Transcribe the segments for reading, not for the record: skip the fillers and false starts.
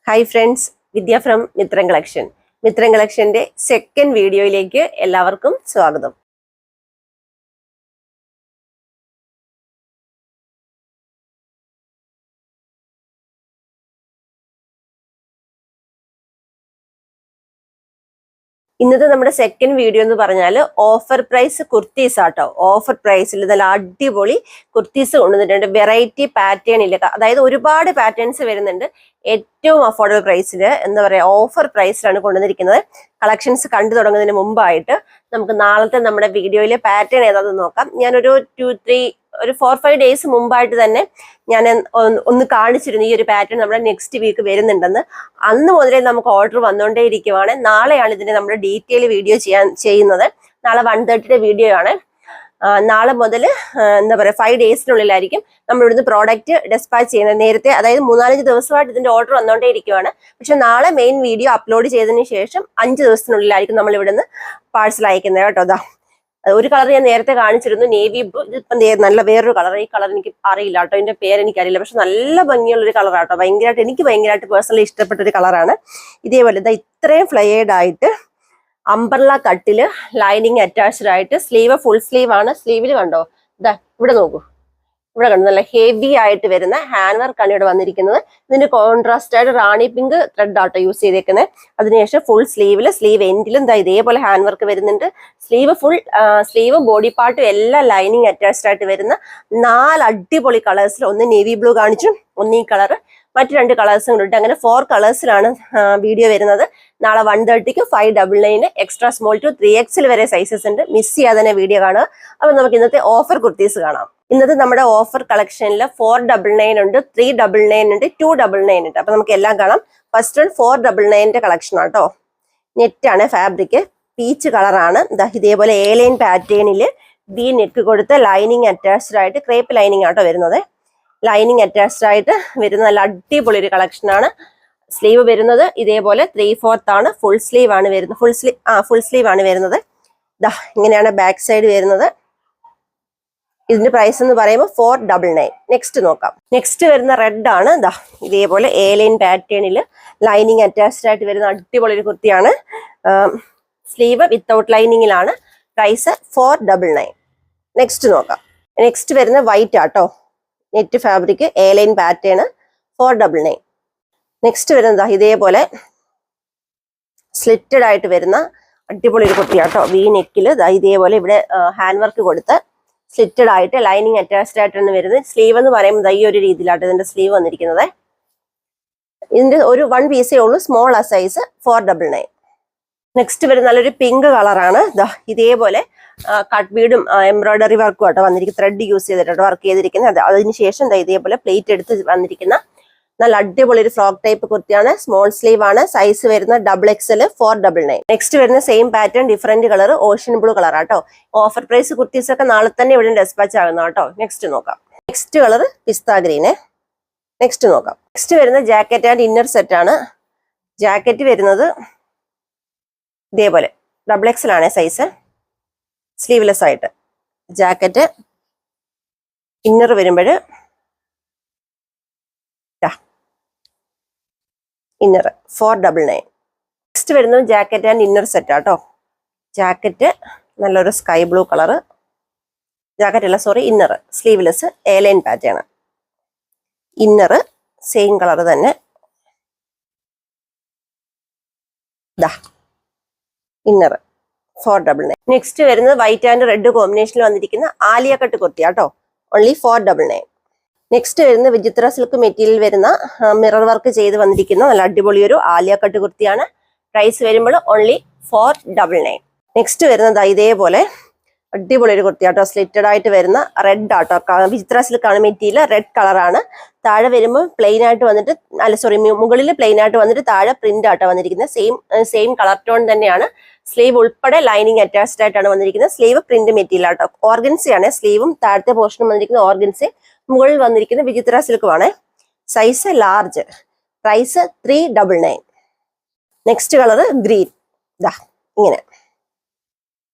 Hi friends, Vidya from Mithram collection. Mithram കളക്ഷന്റെ second വീഡിയോയിലേക്ക് എല്ലാവർക്കും സ്വാഗതം. ഇന്നത്തെ നമ്മുടെ സെക്കൻഡ് വീഡിയോ എന്ന് പറഞ്ഞാൽ ഓഫർ പ്രൈസ് കുർത്തീസ് ആട്ടോ. ഓഫർ പ്രൈസിൽ നല്ല അടിപൊളി കുർത്തീസ് കൊണ്ടുവന്നിട്ടുണ്ട്. വെറൈറ്റി പാറ്റേണിൽ, അതായത് ഒരുപാട് പാറ്റേൺസ് വരുന്നുണ്ട്. ഏറ്റവും അഫോർഡബിൾ പ്രൈസിൽ, എന്താ പറയുക, ഓഫർ പ്രൈസിലാണ് കൊണ്ടുവന്നിരിക്കുന്നത്. കളക്ഷൻസ് കണ്ടു തുടങ്ങുന്നതിന് മുമ്പായിട്ട് നമുക്ക് നാളത്തെ നമ്മുടെ വീഡിയോയിലെ പാറ്റേൺ ഏതാണെന്ന് നോക്കാം. ഞാനൊരു 4-5 ഡേയ്സ് മുമ്പായിട്ട് തന്നെ ഞാൻ ഒന്ന് കാണിച്ചിരുന്നു ഈ ഒരു പാറ്റേൺ നമ്മുടെ നെക്സ്റ്റ് വീക്ക് വരുന്നുണ്ടെന്ന്. അന്ന് മുതലേ നമുക്ക് ഓർഡർ വന്നുകൊണ്ടേ ഇരിക്കുവാണ്. നാളെയാണ് ഇതിന്റെ നമ്മൾ ഡീറ്റെയിൽ വീഡിയോ ചെയ്യുന്നത്. നാളെ 1:30 വീഡിയോ ആണ്. നാളെ മുതൽ എന്താ പറയുക 5 ഡേയ്സിനുള്ളിലായിരിക്കും നമ്മൾ ഇവിടുന്ന് പ്രോഡക്റ്റ് ഡെസ്പാച്ച് ചെയ്യുന്നത്. നേരത്തെ, അതായത് 3-4 ദിവസമായിട്ട് ഇതിന്റെ ഓർഡർ വന്നുകൊണ്ടേ ഇരിക്കുവാണ്. പക്ഷെ നാളെ മെയിൻ വീഡിയോ അപ്ലോഡ് ചെയ്തതിന് ശേഷം 5 ദിവസത്തിനുള്ളിലായിരിക്കും നമ്മൾ ഇവിടുന്ന് പാഴ്സൽ അയക്കുന്നത് കേട്ടോ. അതാ ഒരു കളർ ഞാൻ നേരത്തെ കാണിച്ചിരുന്നു, നേവി ബ്ലൂ. ഇതിപ്പം നല്ല വേറൊരു കളർ. ഈ കളർ എനിക്ക് അറിയില്ല കേട്ടോ, ഇതിന്റെ പേര് എനിക്കറിയില്ല. പക്ഷെ നല്ല ഭംഗിയുള്ളൊരു കളറാട്ടോ. എനിക്ക് ഭയങ്കരമായിട്ട് പേഴ്സണലി ഇഷ്ടപ്പെട്ട ഒരു കളറാണ്. ഇതേപോലെ ഇതാ ഇത്രയും ഫ്ലെയേർഡ് ആയിട്ട് അംബ്രല കട്ടില് ലൈനിങ് അറ്റാച്ച്ഡ് ആയിട്ട്, സ്ലീവ് ഫുൾ സ്ലീവ് ആണ്. സ്ലീവിൽ കണ്ടോ, ഇതാ ഇവിടെ നോക്കൂ, ഇവിടെ കണ്ടു നല്ല ഹെവി ആയിട്ട് വരുന്ന ഹാൻഡ് വർക്കാണ് ഇവിടെ വന്നിരിക്കുന്നത്. ഇതിന്റെ കോൺട്രാസ്റ്റ് ആയിട്ട് റാണി പിങ്ക് ത്രെഡ് ആട്ടോ യൂസ് ചെയ്തേക്കുന്നത്. അതിനുശേഷം ഫുൾ സ്ലീവില്, സ്ലീവ് എൻഡിലും ഇതാ ഇതേപോലെ ഹാൻഡ് വർക്ക് വരുന്നുണ്ട്. സ്ലീവും ബോഡി പാർട്ടും എല്ലാം ലൈനിങ് അറ്റാച്ച്ഡ് ആയിട്ട് വരുന്ന 4 അടിപൊളി കളേഴ്സിൽ. ഒന്ന് നേവി ബ്ലൂ കാണിച്ചു, ഒന്ന് ഈ കളർ, മറ്റു 2 കളേഴ്സും കൂടി. അങ്ങനെ 4 കളേഴ്സിലാണ് വീഡിയോ വരുന്നത്. നാളെ 1:30 599 എക്സ്ട്രാ സ്മോൾ ടു 3XL വരെ സൈസസ് ഉണ്ട്. മിസ് ചെയ്യാതെ തന്നെ വീഡിയോ കാണുക. അപ്പൊ നമുക്ക് ഇന്നത്തെ ഓഫർ കുർത്തീസ് കാണാം. ഇന്നത്തെ നമ്മുടെ ഓഫർ കളക്ഷനിൽ 499 ഉണ്ട്, 399 ഉണ്ട്, 299 ഉണ്ട്. അപ്പൊ നമുക്ക് എല്ലാം കാണാം. ഫസ്റ്റ് 499 കളക്ഷൻ ആട്ടോ. നെറ്റാണ് ഫാബ്രിക്, പീച്ച് കളറാണ്. ഇതേപോലെ A-ലൈൻ പാറ്റേണിൽ വി നെക്ക് കൊടുത്ത് ലൈനിങ് അറ്റാച്ച്ഡ് ആയിട്ട്, ക്രേപ്പ് ലൈനിങ് ആട്ടോ വരുന്നത്. ലൈനിങ് അറ്റാച്ച്ഡ് ആയിട്ട് വരുന്ന നല്ല അടിപൊളി ഒരു കളക്ഷനാണ്. സ്ലീവ് വരുന്നത് ഇതേപോലെ 3/4 ആണ്. ഫുൾ സ്ലീവ് ആണ് വരുന്നത്. ഫുൾ സ്ലീവ് ആണ് വരുന്നത്. ഇതാ ഇങ്ങനെയാണ് ബാക്ക് സൈഡ് വരുന്നത്. ഇതിന്റെ പ്രൈസ് എന്ന് പറയുമ്പോൾ 499. നെക്സ്റ്റ് നോക്കാം. നെക്സ്റ്റ് വരുന്ന റെഡ് ആണ്. ഇതാ ഇതേപോലെ A-ലൈൻ പാറ്റേണിൽ ലൈനിങ് അറ്റാച്ച്ഡ് ആയിട്ട് വരുന്ന അടിപൊളി ഒരു കുർത്തിയാണ്. സ്ലീവ് വിത്തൗട്ട് ലൈനിങ്ങിലാണ്. പ്രൈസ് 499. നെക്സ്റ്റ് നോക്കാം. നെക്സ്റ്റ് വരുന്ന വൈറ്റ് ആട്ടോ. Net fabric, A line pattern, 499. Next വരുന്നത് ഇതേപോലെ സ്ലിറ്റഡ് ആയിട്ട് വരുന്ന അടിപൊളി ഒരു കുർത്തിയാട്ടോ. വി നെക്കില് ഇതേപോലെ ഇവിടെ ഹാൻഡ് വർക്ക് കൊടുത്ത് സ്ലിറ്റഡ് ആയിട്ട് ലൈനിങ് അറ്റാച്ച്ഡ് ആയിട്ടാണ് വരുന്നത്. സ്ലീവ് എന്ന് പറയുമ്പോൾ ഈ ഒരു രീതിയിലാട്ടോ ഇതിന്റെ സ്ലീവ് വന്നിരിക്കുന്നത്. ഇതിന്റെ ഒരു 1 പീസേ ഉള്ളൂ, സ്മോൾ ആ സൈസ്, 499. നെക്സ്റ്റ് വരുന്ന നല്ലൊരു പിങ്ക് കളറാണ്. ഇതേപോലെ കട്ട് ബീഡും എംബ്രോയിഡറി വർക്കും ആട്ടോ വന്നിരിക്കുന്നത്. ത്രെഡ് യൂസ് ചെയ്തിട്ടോ വർക്ക് ചെയ്തിരിക്കുന്നത്. അതിനുശേഷം ഇതേപോലെ പ്ലേറ്റ് എടുത്ത് വന്നിരിക്കുന്ന നല്ല അടിപൊളി ഒരു ഫ്രോക്ക് ടൈപ്പ് കുർത്തിയാണ്. സ്മോൾ സ്ലീവ് ആണ്. സൈസ് വരുന്ന XXL, 499. നെക്സ്റ്റ് വരുന്ന same pattern, different colour, ocean blue colour ആട്ടോ. ഓഫർ പ്രൈസ് കുർത്തീസ് ഒക്കെ നാളെ തന്നെ ഇവിടെ ഡെസ്പാച്ച് ആകുന്ന കേട്ടോ. നെക്സ്റ്റ് നോക്കാം. നെക്സ്റ്റ് കളർ പിസ്ത ഗ്രീന്. നെക്സ്റ്റ് നോക്കാം. നെക്സ്റ്റ് വരുന്ന ജാക്കറ്റ് ആൻഡ് ഇന്നർ സെറ്റ് ആണ്. ജാക്കറ്റ് വരുന്നത് ഇതേപോലെ XXL ആണ് സൈസ്, സ്ലീവ്ലെസ് ആയിട്ട്. ജാക്കറ്റ് ഇന്നർ വരുമ്പോൾ ഇന്നർ 499. നെക്സ്റ്റ് വരുന്നത് ജാക്കറ്റ് ആൻഡ് ഇന്നർ സെറ്റ് ആട്ടോ. ജാക്കറ്റ് നല്ലൊരു sky blue colour. Inner sleeveless, A line pattern. Inner same colour തന്നെ. ഇന്നർ 499. നെക്സ്റ്റ് വരുന്നത് വൈറ്റ് ആൻഡ് റെഡ് കോമ്പിനേഷനിൽ വന്നിരിക്കുന്ന ആലിയ കട്ട് കുർത്തി ആട്ടോ. ഓൺലി 499. നെക്സ്റ്റ് വരുന്ന വിചിത്ര സിൽക്ക് മെറ്റീരിയൽ വരുന്ന മിറർ വർക്ക് ചെയ്ത് വന്നിരിക്കുന്ന നല്ല അടിപൊളി ഒരു ആലിയ കട്ട് കുർത്തിയാണ്. പ്രൈസ് വരുമ്പോൾ ഓൺലി 499. നെക്സ്റ്റ് വരുന്നത് ഇതേപോലെ അടിപൊളി ഒരു കുർത്തിയാട്ടോ. സ്ലിറ്റഡ് ആയിട്ട് വരുന്ന റെഡ് ആട്ടോ. വിചിത്ര സിൽക്കാണ് മെറ്റീരിയൽ, റെഡ് കളറാണ്. താഴെ വരുമ്പോൾ പ്ലെയിൻ ആയിട്ട് വന്നിട്ട്, മുകളിൽ പ്ലെയിൻ ആയിട്ട് വന്നിട്ട് താഴെ പ്രിന്റ് ആട്ടോ വന്നിരിക്കുന്നത്. സെയിം കളർ ടോൺ തന്നെയാണ്. സ്ലീവ് ഉൾപ്പെടെ ലൈനിങ് അറ്റാച്ച്ഡ് ആയിട്ടാണ് വന്നിരിക്കുന്നത്. സ്ലീവ് പ്രിന്റ് മെറ്റീരിയൽ ആട്ടോ. ഓർഗൻസയാണ്. സ്ലീവും താഴത്തെ പോർഷനും വന്നിരിക്കുന്ന ഓർഗൻസി, മുകളിൽ വന്നിരിക്കുന്ന വിചിത്ര സിൽക്കുമാണ്. Size large. Price 399. Next colour green. ഇങ്ങനെ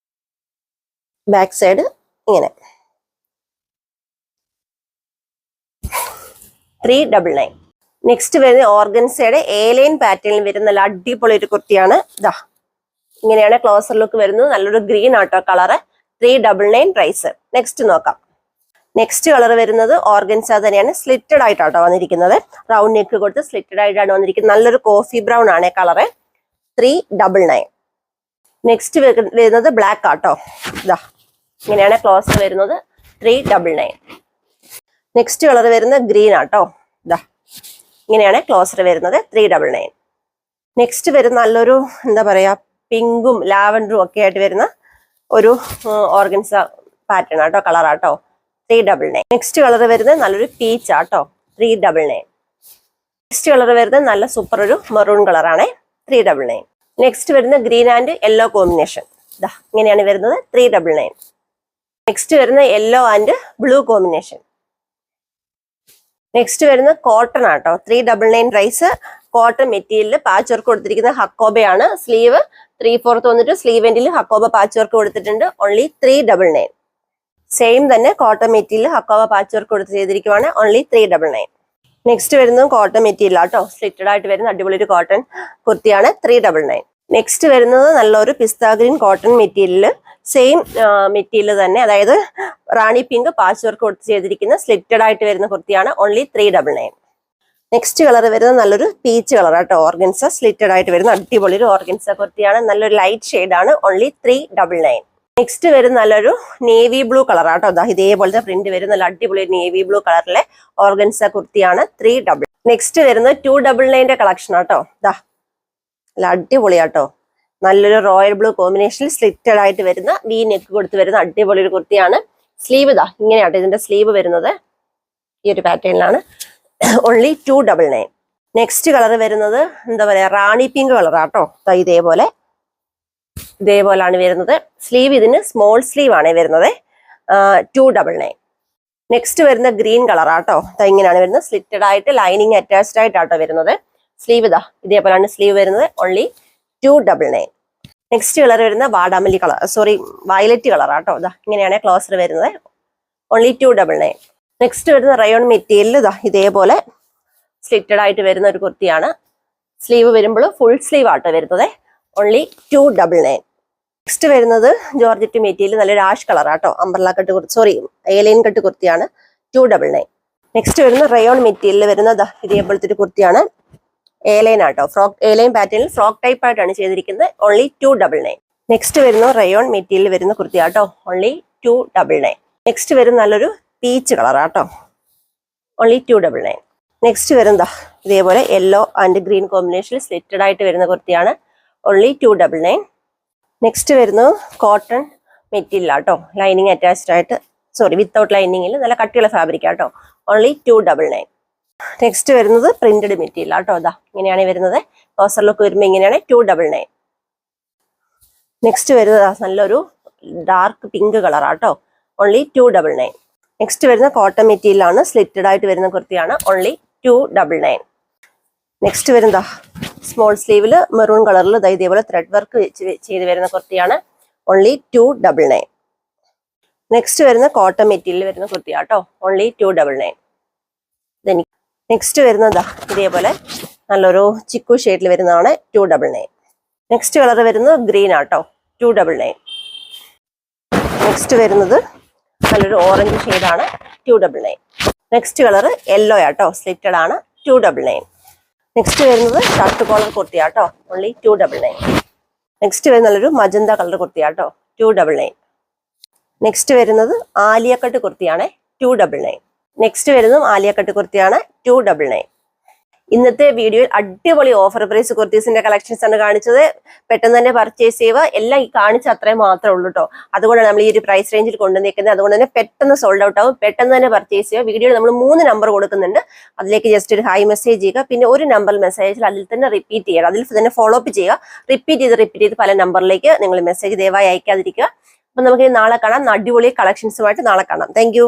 ബാക്ക് സൈഡ് ഇങ്ങനെ 399. നെക്സ്റ്റ് വരുന്ന ഓർഗൻസയുടെ A-ലൈൻ പാറ്റേണിൽ വരുന്ന നല്ല അടിപൊളി ഒരു കുർത്തിയാണ്. ഇതാ ഇങ്ങനെയാണ് ക്ലോസർ ലുക്ക് വരുന്നത്. നല്ലൊരു ഗ്രീൻ ആട്ടോ കളറ്. 399 പ്രൈസ്. നെക്സ്റ്റ് നോക്കാം. നെക്സ്റ്റ് കളർ വരുന്നത് ഓർഗൻസ തന്നെയാണ്. സ്ലിറ്റഡ് ആയിട്ടാട്ടോ വന്നിരിക്കുന്നത്. റൗണ്ട് നെക്ക് കൊടുത്ത് സ്ലിറ്റഡ് ആയിട്ടാണ് വന്നിരിക്കുന്നത്. നല്ലൊരു കോഫി ബ്രൗൺ ആണ് കളറ്. 399. നെക്സ്റ്റ് വരുന്നത് ബ്ലാക്ക് ആട്ടോ. ഇതാ ഇങ്ങനെയാണ് ക്ലോസർ വരുന്നത്. 399. നെക്സ്റ്റ് കളർ വരുന്നത് ഗ്രീൻ ആട്ടോ. ഇതാ ഇങ്ങനെയാണ് ക്ലോസർ വരുന്നത്. 399. നെക്സ്റ്റ് വരുന്ന നല്ലൊരു എന്താ പറയാ പിങ്കും ലാവൻഡറും ഒക്കെ ആയിട്ട് വരുന്ന ഒരു ഓർഗൻസ പാറ്റേൺ ആട്ടോ കളറാട്ടോ. 399. നെക്സ്റ്റ് കളർ വരുന്നത് നല്ലൊരു പീച്ച് ആട്ടോ. 399. നെക്സ്റ്റ് കളർ വരുന്നത് നല്ല സൂപ്പർ ഒരു മെറൂൺ കളറാണ്. 399. നെക്സ്റ്റ് വരുന്ന ഗ്രീൻ ആൻഡ് യെല്ലോ കോമ്പിനേഷൻ. ഇതാ ഇങ്ങനെയാണ് വരുന്നത്. 399. നെക്സ്റ്റ് വരുന്ന yellow and blue combination. Next വരുന്ന കോട്ടൺ ആട്ടോ. 399 പ്രൈസ്. കോട്ടൺ മെറ്റീരിയലിൽ പാച്ച് വർക്ക് കൊടുത്തിരിക്കുന്ന ഹക്കോബയാണ്. സ്ലീവ് 3/4 വന്നിട്ട് സ്ലീവ് എൻഡിൽ ഹക്കോബ പാച്ച് വർക്ക് കൊടുത്തിട്ടുണ്ട്. ഓൺലി 399. സെയിം തന്നെ cotton material hakoba patch work കൊടുത്ത് ചെയ്തിരിക്കുവാണ്. ഓൺലി 399. നെക്സ്റ്റ് വരുന്നത് കോട്ടൺ മെറ്റീരിയൽ ആട്ടോ. സ്ലിറ്റഡ് ആയിട്ട് വരുന്ന അടിപൊളി ഒരു കോട്ടൺ കുർത്തിയാണ്. 399. നെക്സ്റ്റ് വരുന്നത് നല്ലൊരു പിസ്ത green cotton material. Same material തന്നെ, അതായത് റാണി പിങ്ക് പാച്ച് വർക്ക് കൊടുത്ത് ചെയ്തിരിക്കുന്ന സ്ലിറ്റഡ് ആയിട്ട് വരുന്ന കുർത്തിയാണ്. ഓൺലി 399. നെക്സ്റ്റ് കളർ വരുന്നത് നല്ലൊരു പീച്ച് കളർ ആട്ടോ. ഓർഗൻസ സ്ലിറ്റഡ് ആയിട്ട് വരുന്ന അടിപൊളി ഒരു ഓർഗൻസ കുർത്തിയാണ്. നല്ലൊരു ലൈറ്റ് ഷെയ്ഡാണ്. ഓൺലി 399. നെക്സ്റ്റ് വരുന്ന നല്ലൊരു നേവി ബ്ലൂ കളർ ആട്ടോ. അതാ ഇതേപോലത്തെ പ്രിന്റ് വരുന്ന നല്ല അടിപൊളി നേവി ബ്ലൂ കളറിലെ ഓർഗൻസ കുർത്തിയാണ്. 399. നെക്സ്റ്റ് വരുന്നത് 299 കളക്ഷൻ ആട്ടോ. ഇതാ നല്ല അടിപൊളിയാട്ടോ. നല്ലൊരു റോയൽ ബ്ലൂ കോമ്പിനേഷനിൽ സ്ലിറ്റഡ് ആയിട്ട് വരുന്ന വി നെക്ക് കൊടുത്ത് വരുന്ന അടിപൊളി ഒരു കുർത്തിയാണ്. സ്ലീവ് ഇതാ ഇങ്ങനെയാട്ടോ ഇതിന്റെ സ്ലീവ് വരുന്നത്. ഈ ഒരു പാറ്റേണിലാണ്. ഓൺലി 299. നെക്സ്റ്റ് കളർ വരുന്നത് എന്താ പറയാ റാണി പിങ്ക് കളർ ആട്ടോ. ഇതേപോലാണ് വരുന്നത്. സ്ലീവ് ഇതിന് സ്മോൾ സ്ലീവ് ആണ് വരുന്നത്. 299. നെക്സ്റ്റ് വരുന്ന ഗ്രീൻ കളർ ആട്ടോ. ഇങ്ങനെയാണ് വരുന്നത്. സ്ലിറ്റഡ് ആയിട്ട് ലൈനിങ് അറ്റാച്ച്ഡ് ആയിട്ടാട്ടോ വരുന്നത്. സ്ലീവ് ഇതാ ഇതേപോലാണ് സ്ലീവ് വരുന്നത്. ഓൺലി 299. നെക്സ്റ്റ് കളർ വരുന്ന വാടാമല്ലി കളർ, വയലറ്റ് കളർ ആട്ടോ. ഇതാ ഇങ്ങനെയാണ് ക്ലോസർ വരുന്നത്. ഓൺലി 299. നെക്സ്റ്റ് വരുന്ന റയോൺ മെറ്റീരിയൽ ഇതാ ഇതേപോലെ സ്ലിറ്റഡ് ആയിട്ട് വരുന്ന ഒരു കുർത്തിയാണ്. സ്ലീവ് വരുമ്പോൾ ഫുൾ സ്ലീവ് ആട്ടോ വരുന്നത്. ഓൺലി 299. നെക്സ്റ്റ് വരുന്നത് ജോർജറ്റ് മെറ്റീരിയൽ നല്ലൊരു ആഷ് കളർ ആട്ടോ. അംബ്രല കട്ട് A-ലൈൻ കട്ട് കുർത്തിയാണ്. 299. നെക്സ്റ്റ് വരുന്ന റയോൺ മെറ്റീരിയൽ വരുന്നത് ഇതേപോലത്തെ ഒരു കുർത്തിയാണ്. A-ലൈൻ ആട്ടോ. A-ലൈൻ പാറ്റേണിൽ ഫ്രോക്ക് ടൈപ്പ് ആയിട്ടാണ് ചെയ്തിരിക്കുന്നത്. ഓൺലി 299. നെക്സ്റ്റ് വരുന്ന റയോൺ മെറ്റീരിയൽ വരുന്ന കുർത്തി ആട്ടോ. ഓൺലി 299. നെക്സ്റ്റ് വരുന്ന നല്ലൊരു പീച്ച് കളർ ആട്ടോ. ഓൺലി 299. നെക്സ്റ്റ് വരുന്നതാ ഇതേപോലെ യെല്ലോ ആൻഡ് ഗ്രീൻ കോമ്പിനേഷനിൽ സ്ലിറ്റഡ് ആയിട്ട് വരുന്ന കുർത്തിയാണ്. ഓൺലി 299. നെക്സ്റ്റ് വരുന്നത് കോട്ടൺ മെറ്റീരിയൽ ആട്ടോ. ലൈനിങ് അറ്റാച്ച്ഡ് ആയിട്ട് വിത്തൗട്ട് ലൈനിങ്ങിൽ നല്ല കട്ടിയുള്ള ഫാബ്രിക് ആട്ടോ. ഓൺലി 299. നെക്സ്റ്റ് വരുന്നത് പ്രിന്റഡ് മെറ്റീരിയൽ ആട്ടോ. അതാ ഇങ്ങനെയാണ് വരുന്നത്. ക്ലോസർ ലുക്ക് വരുമ്പോൾ ഇങ്ങനെയാണ്. 299. നെക്സ്റ്റ് വരുന്നത് നല്ലൊരു ഡാർക്ക് പിങ്ക് കളർ ആട്ടോ. ഓൺലി 299. നെക്സ്റ്റ് വരുന്ന കോട്ടൺ മെറ്റീരിയൽ ആണ്. സ്ലിറ്റഡ് ആയിട്ട് വരുന്ന കുർത്തിയാണ്. ഓൺലി 299. നെക്സ്റ്റ് വരുന്നതാ സ്മോൾ സ്ലീവിൽ മെറൂൺ കളറിൽ ഇതേപോലെ ത്രെഡ് വർക്ക് ചെയ്ത് വരുന്ന കുർത്തിയാണ്. ഓൺലി 299. നെക്സ്റ്റ് വരുന്ന കോട്ടൺ മെറ്റീരിയൽ വരുന്ന കുർത്തിയാട്ടോ. ഓൺലി 299. നെക്സ്റ്റ് വരുന്നതാ ഇതേപോലെ നല്ലൊരു ചിക്കു ഷെയ്ഡിൽ വരുന്നതാണ്. 299. നെക്സ്റ്റ് കളർ വരുന്നത് ഗ്രീൻ ആട്ടോ. 299. നെക്സ്റ്റ് വരുന്നത് നല്ലൊരു ഓറഞ്ച് ഷെയ്ഡാണ്. 299. നെക്സ്റ്റ് കളർ യെല്ലോ ആട്ടോ. സ്ലിറ്റഡ് ആണ്. 299. നെക്സ്റ്റ് വരുന്നത് ഷർട്ട് കോളർ കുർത്തിയാട്ടോ. ഓൺലി 299. നെക്സ്റ്റ് വരുന്ന നല്ലൊരു മജന്ത കളർ കുർത്തിയാട്ടോ. 299. നെക്സ്റ്റ് വരുന്നത് ആലിയ കട്ട് കുർത്തിയാണ്. 299. നെക്സ്റ്റ് വരുന്നതും ആലിയ കട്ട് കുർത്തിയാണ്. 299. ഇന്നത്തെ വീഡിയോയിൽ അടിപൊളി ഓഫർ പ്രൈസ് കുർത്തീസിന്റെ കളക്ഷൻസ് ആണ് കാണിച്ചത്. പെട്ടെന്ന് തന്നെ പർച്ചേസ് ചെയ്യുക. എല്ലാം ഈ കാണിച്ച അത്രയും മാത്രമേ ഉള്ളൂ കേട്ടോ. അതുകൊണ്ടാണ് നമ്മൾ ഈ ഒരു പ്രൈസ് റേഞ്ചിൽ കൊണ്ടുവന്നിരിക്കുന്നത്. അതുകൊണ്ട് തന്നെ പെട്ടെന്ന് സോൾഡ് ഔട്ട് ആവും. പെട്ടെന്ന് തന്നെ പർച്ചേസ് ചെയ്യുക. വീഡിയോയിൽ നമ്മൾ 3 നമ്പർ കൊടുക്കുന്നുണ്ട്. അതിലേക്ക് ജസ്റ്റ് ഒരു ഹായ് മെസ്സേജ് ചെയ്യുക. പിന്നെ ഒരു നമ്പർ മെസ്സേജിൽ അതിൽ തന്നെ റിപ്പീറ്റ് ചെയ്യുക. അതിൽ തന്നെ ഫോളോ അപ്പ് ചെയ്യുക. റിപ്പീറ്റ് ചെയ്ത് പല നമ്പറിലേക്ക് നിങ്ങൾ മെസ്സേജ് ദയവായി അയക്കാതിരിക്കുക. അപ്പൊ നമുക്ക് നാളെ കാണാം. അടിപൊളി കളക്ഷൻസുമായിട്ട് നാളെ കാണാം. താങ്ക്